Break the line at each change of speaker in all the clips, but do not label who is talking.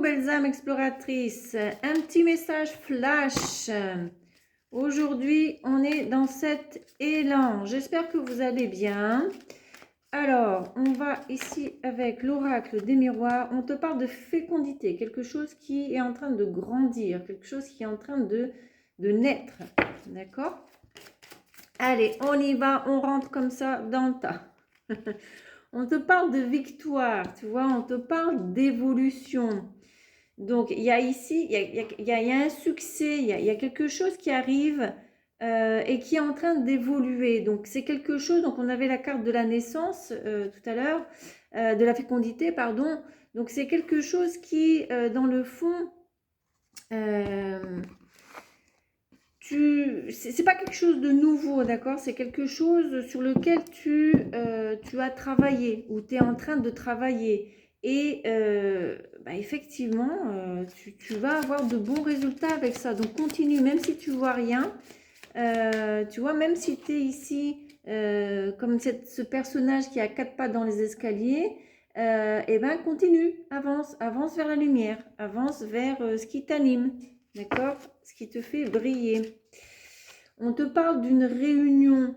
vous, belles âmes exploratrices. Un petit message flash. Aujourd'hui, on est dans cet élan. J'espère que vous allez bien. Alors, on va ici avec l'oracle des miroirs. On te parle de fécondité, quelque chose qui est en train de grandir, quelque chose qui est en train de naître. D'accord? Allez, on y va, on rentre comme ça dans le tas. On te parle de victoire, tu vois, on te parle d'évolution. Donc, il y a ici, il y a un succès, il y a quelque chose qui arrive et qui est en train d'évoluer. Donc, c'est quelque chose, donc on avait la carte de la naissance tout à l'heure, de la fécondité, pardon. Donc, c'est quelque chose qui, dans le fond, c'est pas quelque chose de nouveau, d'accord? C'est quelque chose sur lequel tu as travaillé ou tu es en train de travailler. Et effectivement, tu vas avoir de bons résultats avec ça. Donc, continue, même si tu vois rien. Tu vois, même si tu es ici comme ce personnage qui a 4 pattes dans les escaliers, et ben continue, avance vers la lumière, avance vers ce qui t'anime, d'accord? Ce qui te fait briller. On te parle d'une réunion.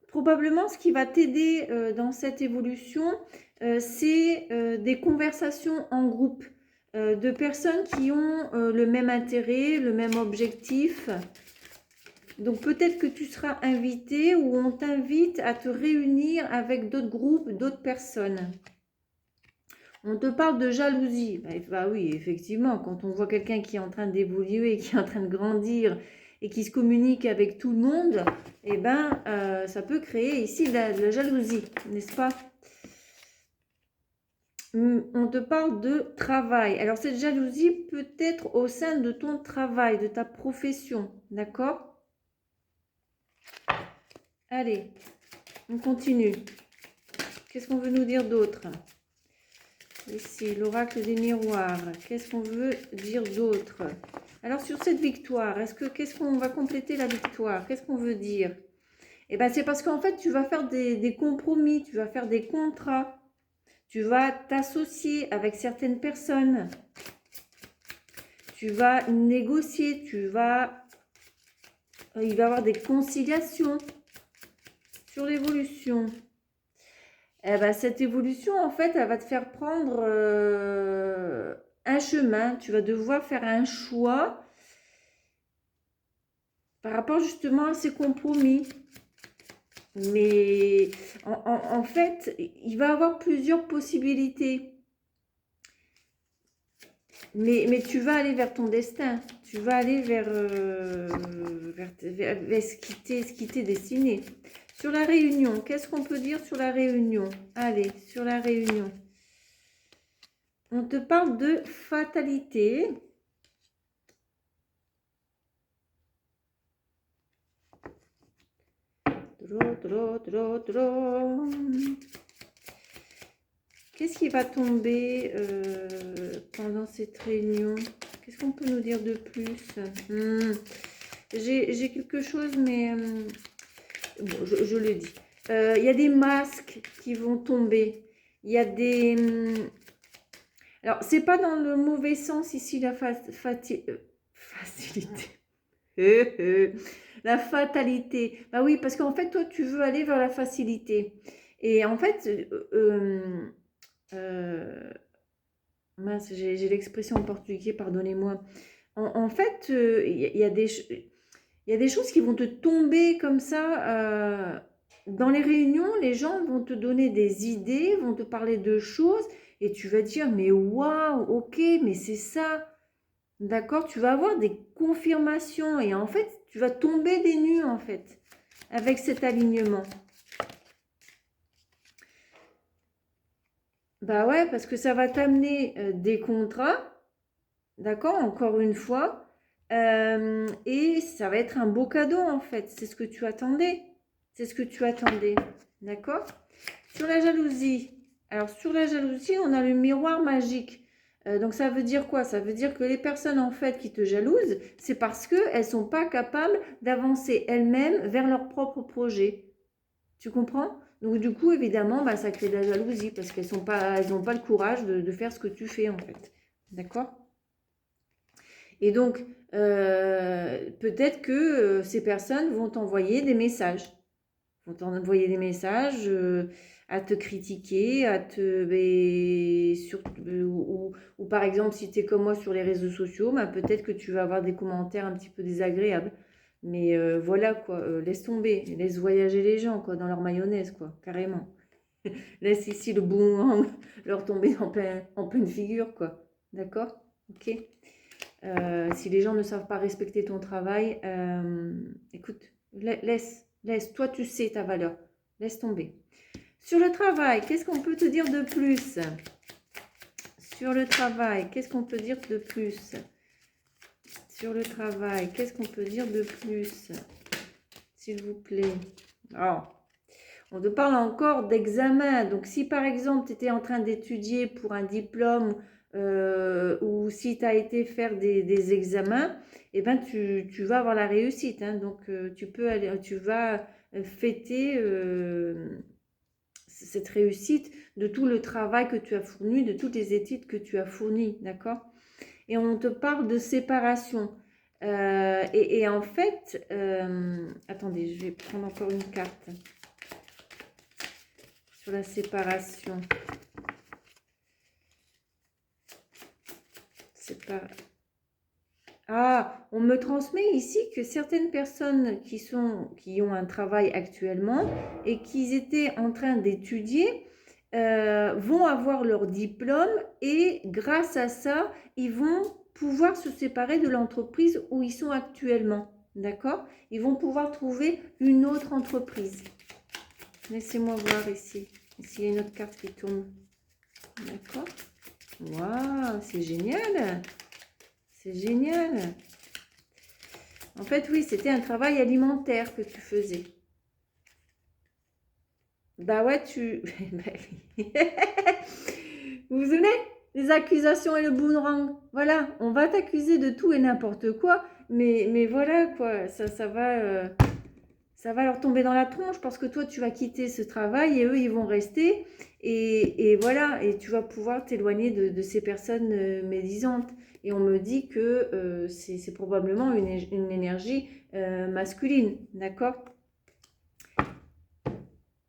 Probablement, ce qui va t'aider dans cette évolution, c'est des conversations en groupe de personnes qui ont le même intérêt, le même objectif. Donc, peut-être que tu seras invité ou on t'invite à te réunir avec d'autres groupes, d'autres personnes. On te parle de jalousie. Bah oui, effectivement, quand on voit quelqu'un qui est en train d'évoluer, qui est en train de grandir et qui se communique avec tout le monde, eh ben, ça peut créer ici de la jalousie, n'est-ce pas? On te parle de travail. Alors, cette jalousie peut être au sein de ton travail, de ta profession, d'accord? Allez, on continue. Qu'est-ce qu'on veut nous dire d'autre? Ici, l'oracle des miroirs. Qu'est-ce qu'on veut dire d'autre? Alors, sur cette victoire, qu'est-ce qu'on va compléter la victoire? Qu'est-ce qu'on veut dire? Eh bien, c'est parce qu'en fait, tu vas faire des compromis, tu vas faire des contrats. Tu vas t'associer avec certaines personnes. Tu vas négocier, il va y avoir des conciliations sur l'évolution. Eh ben, cette évolution, en fait, elle va te faire prendre un chemin. Tu vas devoir faire un choix par rapport justement à ces compromis. Mais en fait, il va y avoir plusieurs possibilités. Mais tu vas aller vers ton destin. Tu vas aller vers ce qui t'est destiné. Sur la réunion, qu'est-ce qu'on peut dire sur la réunion? Allez, sur la réunion. On te parle de fatalité. Qu'est-ce qui va tomber pendant cette réunion? Qu'est-ce qu'on peut nous dire de plus? J'ai quelque chose, mais bon, je l'ai dit. Il y a des masques qui vont tomber. Il y a des... alors, c'est pas dans le mauvais sens ici, la facilité. La fatalité. Bah oui, parce qu'en fait, toi, tu veux aller vers la facilité. Et en fait, mince, j'ai l'expression en portugais, pardonnez-moi. En fait, il y a des choses qui vont te tomber comme ça. Dans les réunions, les gens vont te donner des idées, vont te parler de choses, et tu vas dire, mais waouh, ok, mais c'est ça. D'accord? Tu vas avoir des confirmations, et en fait, tu vas tomber des nues, en fait, avec cet alignement. Bah ouais, parce que ça va t'amener des contrats, d'accord, encore une fois, et ça va être un beau cadeau en fait, c'est ce que tu attendais, d'accord. Sur la jalousie, alors sur la jalousie, on a le miroir magique, donc ça veut dire quoi? Ça veut dire que les personnes en fait qui te jalousent, c'est parce qu'elles ne sont pas capables d'avancer elles-mêmes vers leur propre projet. Tu comprends? Donc du coup, évidemment, bah, ça crée de la jalousie parce qu'elles n'ont pas le courage de faire ce que tu fais en fait. D'accord? Et donc, peut-être que ces personnes vont t'envoyer des messages. Vont t'envoyer des messages à te critiquer, ou par exemple, si tu es comme moi sur les réseaux sociaux, bah, peut-être que tu vas avoir des commentaires un petit peu désagréables. Mais voilà quoi, laisse tomber, laisse voyager les gens quoi, dans leur mayonnaise quoi, carrément. Laisse ici le boomerang leur tomber en pleine figure quoi. D'accord? Ok. Si les gens ne savent pas respecter ton travail, écoute, laisse. Toi, tu sais ta valeur. Laisse tomber. Sur le travail, qu'est-ce qu'on peut te dire de plus? Sur le travail, qu'est-ce qu'on peut dire de plus? Sur le travail, qu'est-ce qu'on peut dire de plus? S'il vous plaît. Alors, on te parle encore d'examen. Donc, si par exemple, tu étais en train d'étudier pour un diplôme ou si tu as été faire des examens, eh ben, tu vas avoir la réussite. Hein. Donc, tu vas fêter cette réussite de tout le travail que tu as fourni, de toutes les études que tu as fournies. D'accord? Et on te parle de séparation. Et en fait, attendez, je vais prendre encore une carte sur la séparation. Ah, on me transmet ici que certaines personnes qui ont un travail actuellement et qui étaient en train d'étudier vont avoir leur diplôme et grâce à ça, ils vont pouvoir se séparer de l'entreprise où ils sont actuellement. D'accord? Ils vont pouvoir trouver une autre entreprise. Laissez-moi voir ici. Ici, il y a une autre carte qui tourne. D'accord? Waouh, c'est génial! C'est génial! En fait, oui, c'était un travail alimentaire que tu faisais. Bah ouais, Vous vous souvenez? Les accusations et le boomerang. Voilà, on va t'accuser de tout et n'importe quoi, mais voilà quoi, ça va leur tomber dans la tronche parce que toi, tu vas quitter ce travail et eux, ils vont rester. Et voilà, et tu vas pouvoir t'éloigner de ces personnes médisantes. Et on me dit que c'est probablement une énergie masculine, d'accord?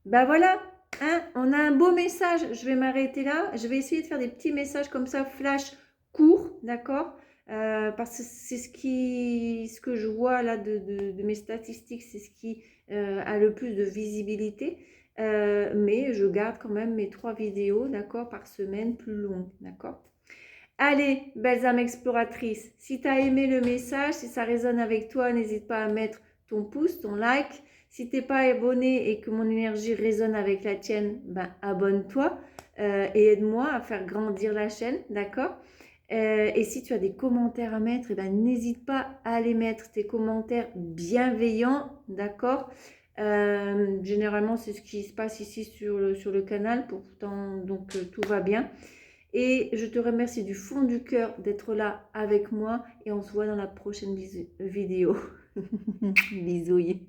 Ben voilà, hein, on a un beau message. Je vais m'arrêter là. Je vais essayer de faire des petits messages comme ça, flash, courts, d'accord? Parce que c'est ce que je vois là de mes statistiques, c'est ce qui a le plus de visibilité. Mais je garde quand même mes 3 vidéos, d'accord, par semaine plus longues, d'accord? Allez, belles âmes exploratrices, si tu as aimé le message, si ça résonne avec toi, n'hésite pas à mettre ton pouce, ton like. Si tu n'es pas abonné et que mon énergie résonne avec la tienne, ben, abonne-toi et aide-moi à faire grandir la chaîne, d'accord? Et si tu as des commentaires à mettre, eh ben, n'hésite pas à les mettre, tes commentaires bienveillants, d'accord? Généralement, c'est ce qui se passe ici sur le canal, pourtant, donc tout va bien. Et je te remercie du fond du cœur d'être là avec moi et on se voit dans la prochaine vidéo. Bisous.